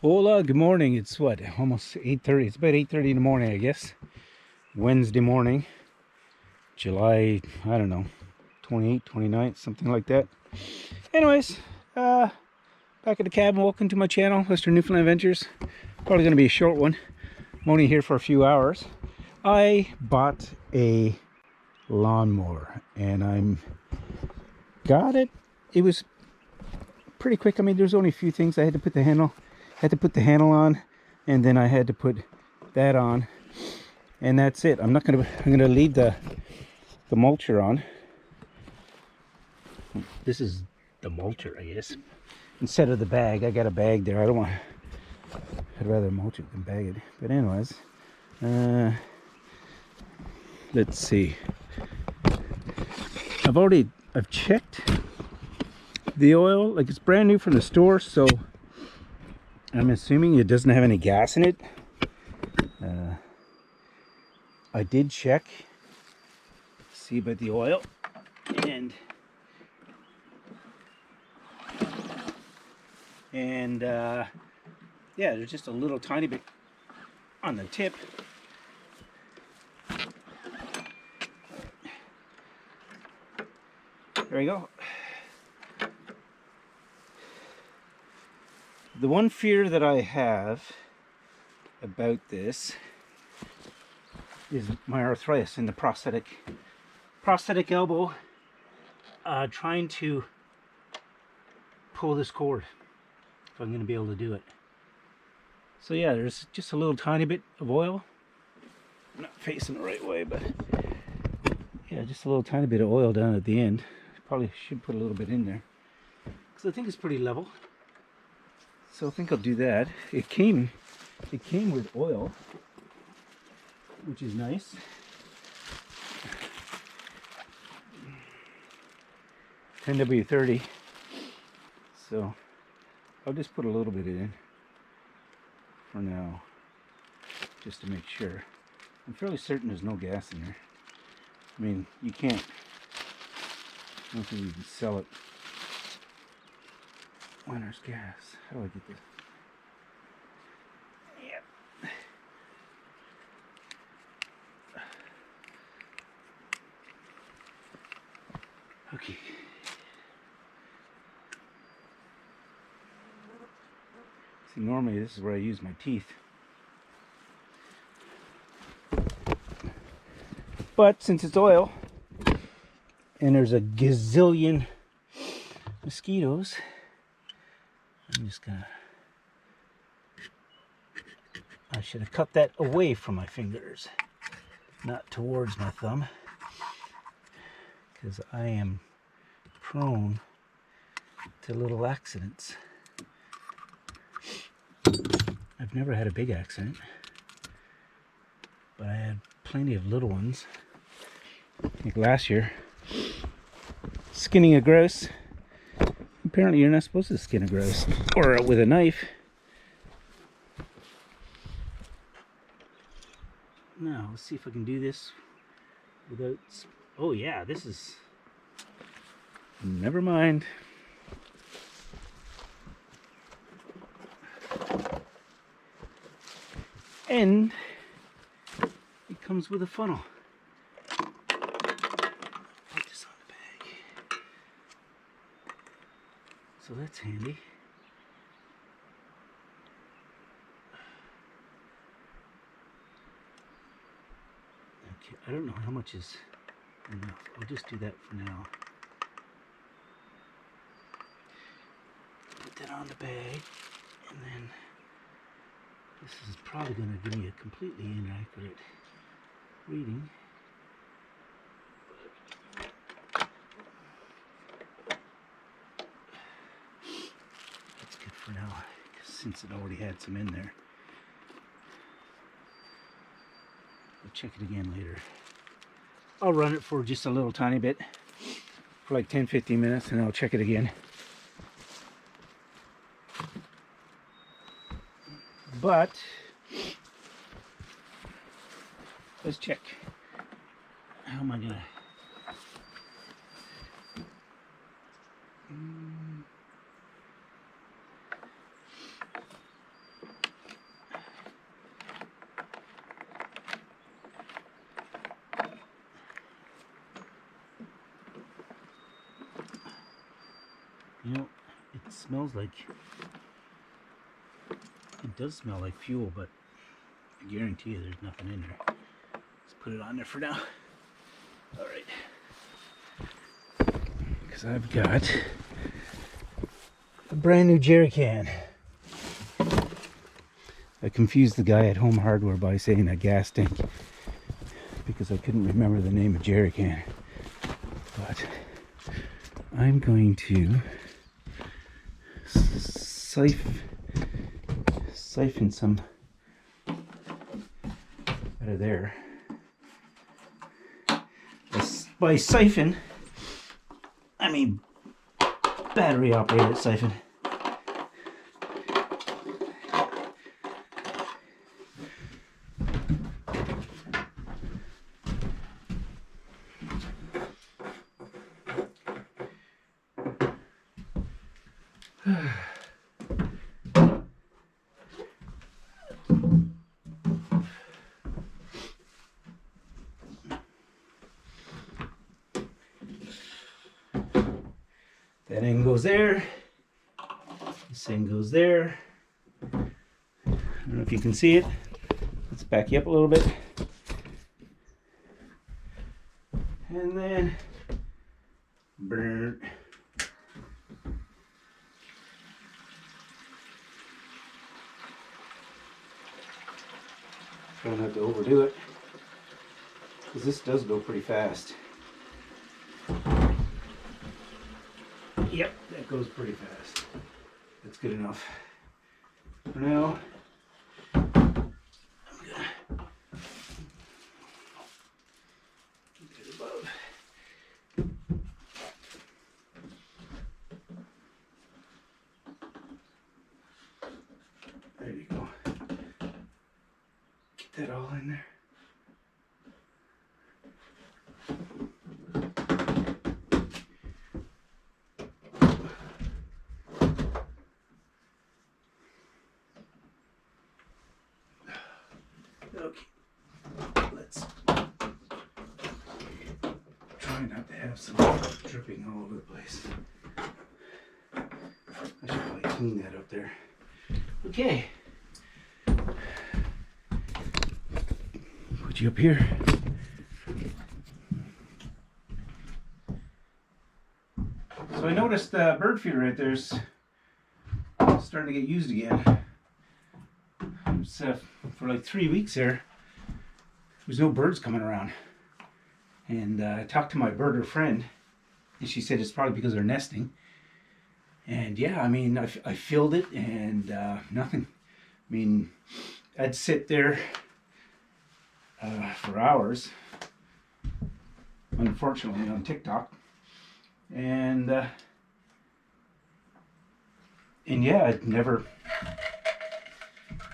Hola, good morning. It's what, almost 8:30. It's about 8:30 in the morning, I guess. Wednesday morning, July, I don't know, 28th, 29th, something like that. Anyways, back at the cabin. Welcome to my channel, Western Newfoundland Adventures. Probably going to be a short one. I'm only here for a few hours. I bought a lawnmower and I'm got it. It was pretty quick. I mean, there's only a few things. I had to put the handle on, and then I had to put that on, and that's it. I'm gonna leave the mulcher on. This is the mulcher, I guess, instead of the bag. I got a bag there. I'd rather mulch it than bag it. But anyways, let's see. I've checked the oil, like it's brand new from the store, so I'm assuming it doesn't have any gas in it. I did check, see about the oil, and yeah, there's just a little tiny bit on the tip. There we go. The one fear that I have about this is my arthritis in the prosthetic elbow, trying to pull this cord, if I'm going to be able to do it. So yeah, there's just a little tiny bit of oil. I'm not facing the right way, but yeah, just a little tiny bit of oil down at the end. Probably should put a little bit in there, because I think it's pretty level. So I think I'll do that. It came with oil, which is nice. $10W30. So I'll just put a little bit in for now, just to make sure. I'm fairly certain there's no gas in there. I mean, you can't. I don't think you can sell it when there's gas. How do I get this? Yep. Okay. See, normally this is where I use my teeth. But since it's oil, and there's a gazillion mosquitoes, I'm just gonna... I should have cut that away from my fingers, not towards my thumb, because I am prone to little accidents. I've never had a big accident, but I had plenty of little ones. Like last year, skinning a grouse. Apparently you're not supposed to skin a grouse, or with a knife. Now, let's see if I can do this without... Oh yeah, this is... Never mind. And it comes with a funnel. Put this on the bag. So that's handy. Okay, I don't know how much is enough. I'll just do that for now. Put that on the bag, and then this is probably going to give me a completely inaccurate reading. That's good for now, since it already had some in there. I'll check it again later. I'll run it for just a little tiny bit, for like 10-15 minutes, and I'll check it again. But let's check. How am I gonna... It smells like, it does smell like fuel, but I guarantee you there's nothing in there. Let's put it on there for now. All right. Because I've got a brand new jerry can. I confused the guy at Home Hardware by saying a gas tank because I couldn't remember the name of jerry can. But I'm going to siphon some out of there. By siphon, I mean battery operated siphon. That end goes there. This end goes there. I don't know if you can see it. Let's back you up a little bit. And then burn. Try not to overdo it, because this does go pretty fast. Yep, that goes pretty fast. That's good enough. For now, I'm gonna get it above. There you go. Get that all in there. Okay, let's try not to have some dripping all over the place. I should probably clean that up there. Okay. Put you up here. So I noticed the bird feeder right there's starting to get used again. It's, for like 3 weeks there was no birds coming around, and I talked to my birder friend, and she said it's probably because they're nesting. And yeah, I mean, I filled it and nothing. I mean, I'd sit there for hours, unfortunately, on TikTok, and yeah,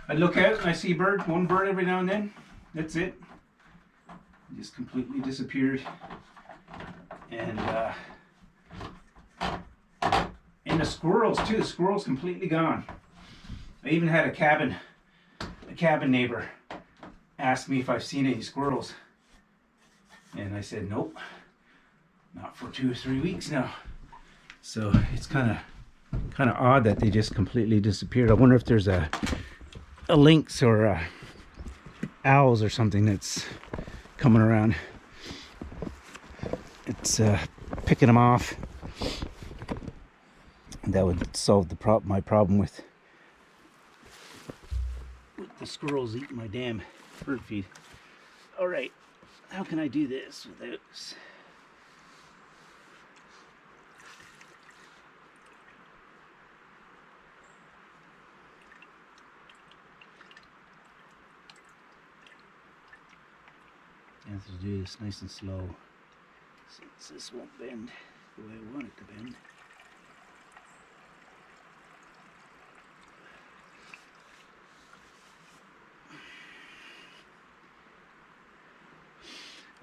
I'd look at it and I see one bird every now and then. That's it. It just completely disappeared. And the squirrels too. The squirrels completely gone. I even had a cabin neighbor ask me if I've seen any squirrels, and I said nope, not for 2 or 3 weeks now. So it's kind of odd that they just completely disappeared. I wonder if there's a lynx or owls or something that's coming around. It's picking them off. And that would solve my problem with the squirrels eating my damn bird feed. All right, how can I do this without? I have to do this nice and slow, since this won't bend the way I want it to bend.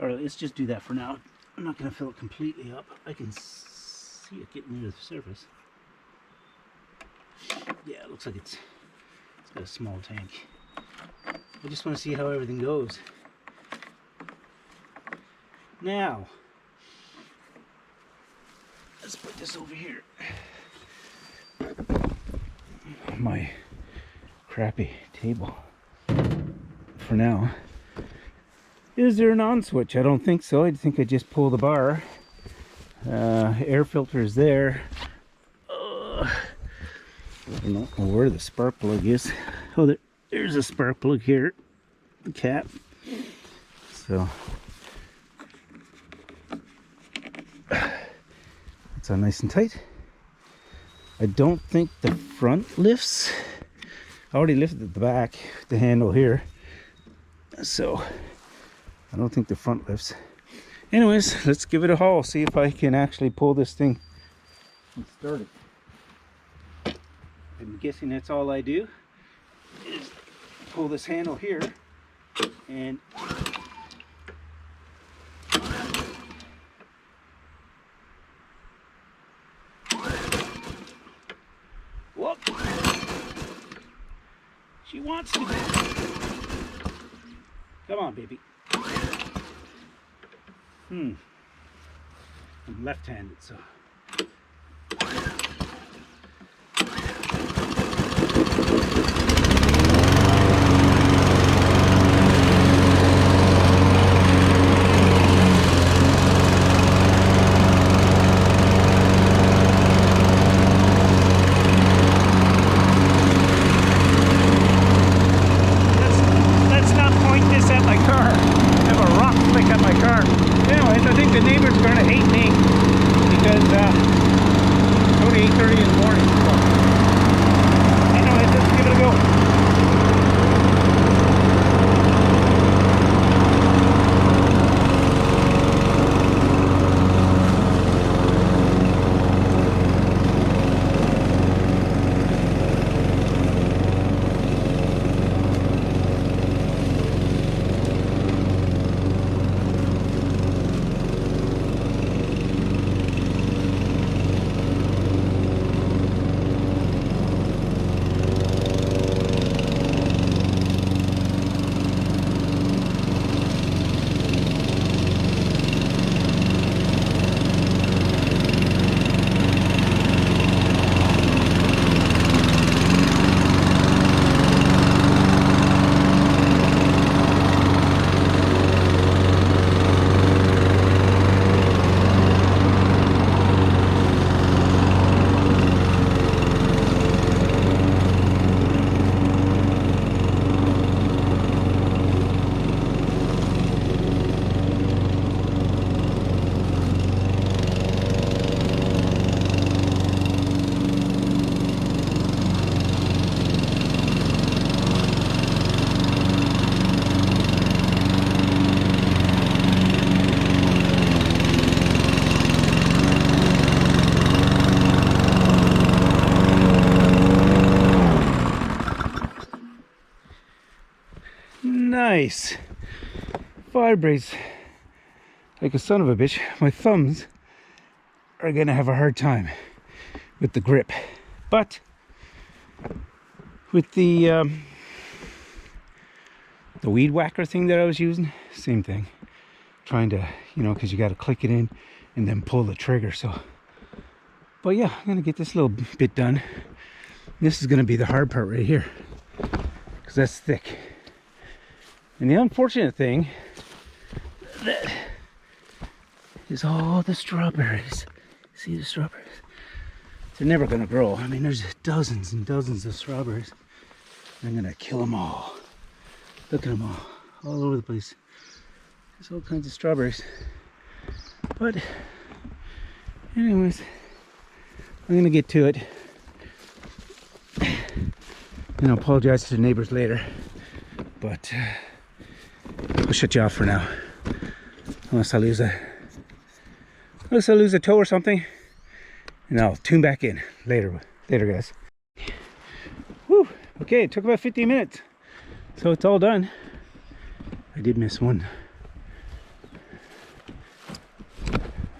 Alright, let's just do that for now. I'm not going to fill it completely up. I can see it getting near the surface. Yeah, it looks like it's got a small tank. I just want to see how everything goes. Now, let's put this over here. my crappy table for now. Is there an on switch? I don't think so. I think I just pull the bar. Air filter is there. I don't know where the spark plug is. Oh, there's a spark plug here. The cap. So it's on nice and tight. I don't think the front lifts. I already lifted the back, the handle here. So I don't think the front lifts. Anyways, let's give it a haul. See if I can actually pull this thing and start it. I'm guessing that's all I do is pull this handle here and whoop. She wants to go. Come on, baby. I'm left-handed, so let's not point this at my car. I have a rock flick at my car. Anyways, I think the neighbors are going to hate me because it's only 8:30 in the morning. So. Anyways, let's give it a go. Nice. Vibrates like a son of a bitch. My thumbs are gonna have a hard time with the grip, but with the weed whacker thing that I was using, same thing. Trying to, because you got to click it in and then pull the trigger. So, but yeah, I'm gonna get this little bit done. This is gonna be the hard part right here because that's thick. And the unfortunate thing that is all the strawberries. See the strawberries? They're never gonna grow. I mean, there's dozens and dozens of strawberries. I'm gonna kill them all. Look at them all over the place. There's all kinds of strawberries. But anyways, I'm gonna get to it. And I'll apologize to the neighbors later. But I'll shut you off for now. Unless I lose a toe or something. And I'll tune back in later guys. Whew. Okay, it took about 15 minutes. So it's all done. I did miss one.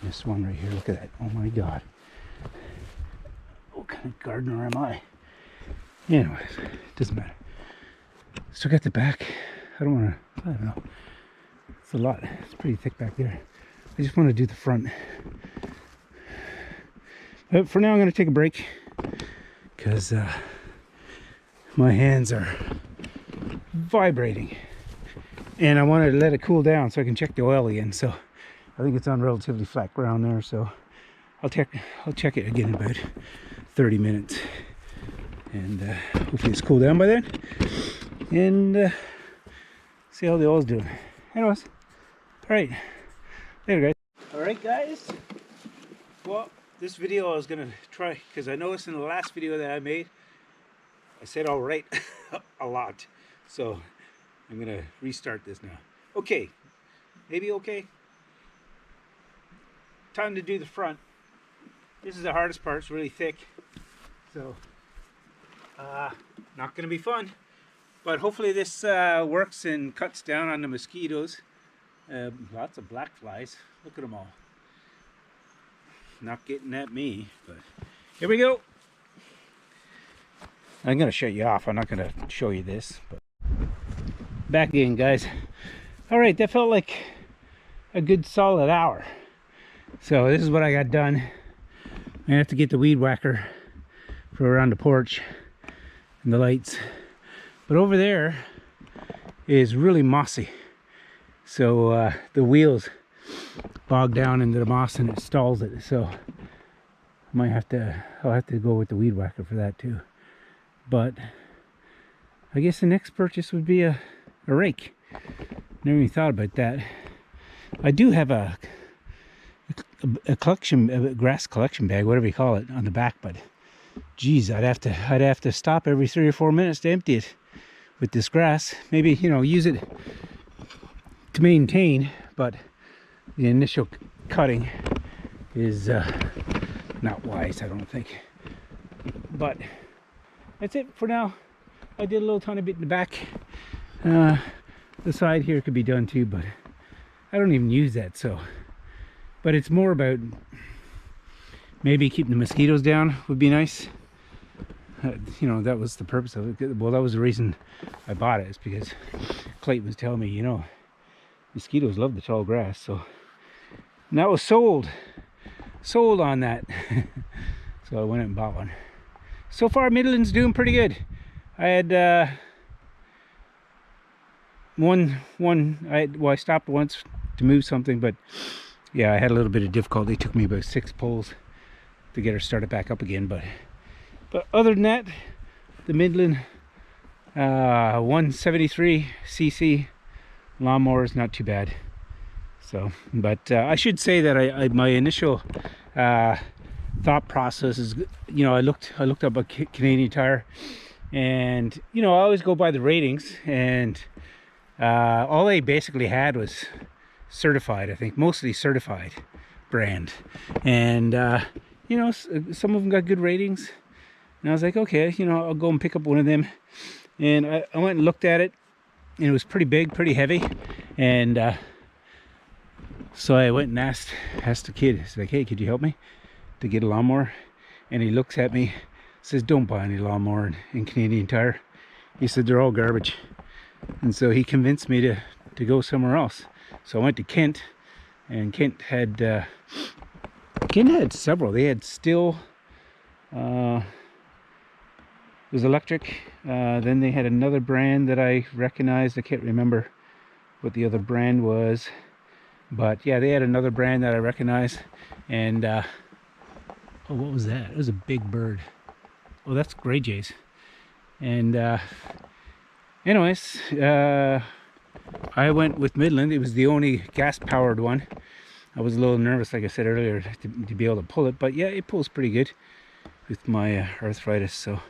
Missed one right here. Look at that. Oh my god. What kind of gardener am I? Anyways, doesn't matter. Still got the back. I don't know. It's a lot. It's pretty thick back there. I just want to do the front. But for now, I'm going to take a break because My hands are vibrating, and I wanted to let it cool down so I can check the oil again. So I think it's on relatively flat ground there, so I'll check it again in about 30 minutes, and hopefully it's cooled down by then, and see how the oil's doing. Anyways, all right, later guys. All right guys, well, this video I was gonna try, because I noticed in the last video that I made I said all right a lot, so I'm gonna restart this now. Okay, maybe okay. Time to do the front. This is the hardest part. It's really thick, so not gonna be fun, but hopefully this works and cuts down on the mosquitoes. Lots of black flies, look at them all. Not getting at me, but here we go. I'm gonna shut you off. I'm not gonna show you this, but back again guys. All right, that felt like a good solid hour. So this is what I got done. I have to get the weed whacker for around the porch and the lights, but over there is really mossy, so the wheels bog down into the moss and it stalls it, so I'll have to go with the weed whacker for that too. But I guess the next purchase would be a rake. Never even thought about that. I do have a grass collection bag, whatever you call it, on the back, but geez, I'd have to stop every 3 or 4 minutes to empty it with this grass. Maybe, you know, use it to maintain, but the initial cutting is not wise, I don't think. But that's it for now. I did a little tiny bit in the back. The side here could be done too, but I don't even use that, so. But it's more about maybe keeping the mosquitoes down would be nice. You know, that was the purpose of it. Well, that was the reason I bought it, is because Clayton was telling me, you know, mosquitoes love the tall grass. So, and that was sold on that. So I went out and bought one. So far Midland's doing pretty good. I had I stopped once to move something, but yeah, I had a little bit of difficulty. It took me about 6 pulls to get her started back up again, but other than that, the Midland 173cc lawnmower is not too bad. So, but I should say that my initial thought process is, you know, I looked up a Canadian Tire, and you know, I always go by the ratings, and all they basically had was certified, I think, mostly certified brand, and you know, some of them got good ratings, and I was like, okay, you know, I'll go and pick up one of them. And I went and looked at it, and it was pretty big, pretty heavy, and so I went and asked the kid. He's like, hey, could you help me to get a lawnmower? And he looks at me, says, don't buy any lawnmower in Canadian Tire. He said they're all garbage. And so he convinced me to go somewhere else. So I went to Kent, and Kent had several. They had Still, it was electric. Then they had another brand that I recognized. I can't remember what the other brand was, but yeah, they had another brand that I recognized. And oh, what was that? It was a big bird. Oh, that's gray jays. And anyways, I went with Midland. It was the only gas-powered one. I was a little nervous, like I said earlier, to be able to pull it, but yeah, it pulls pretty good with my arthritis. So,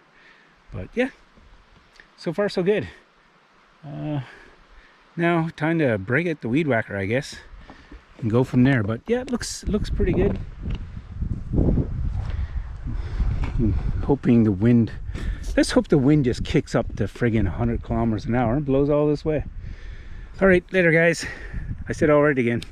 but yeah, so far so good. Now time to break it, the weed whacker, I guess, and go from there. But yeah, it looks pretty good. I'm hoping the wind, let's hope the wind just kicks up to friggin' 100 kilometers an hour and blows all this way. All right, later guys. I said all right again.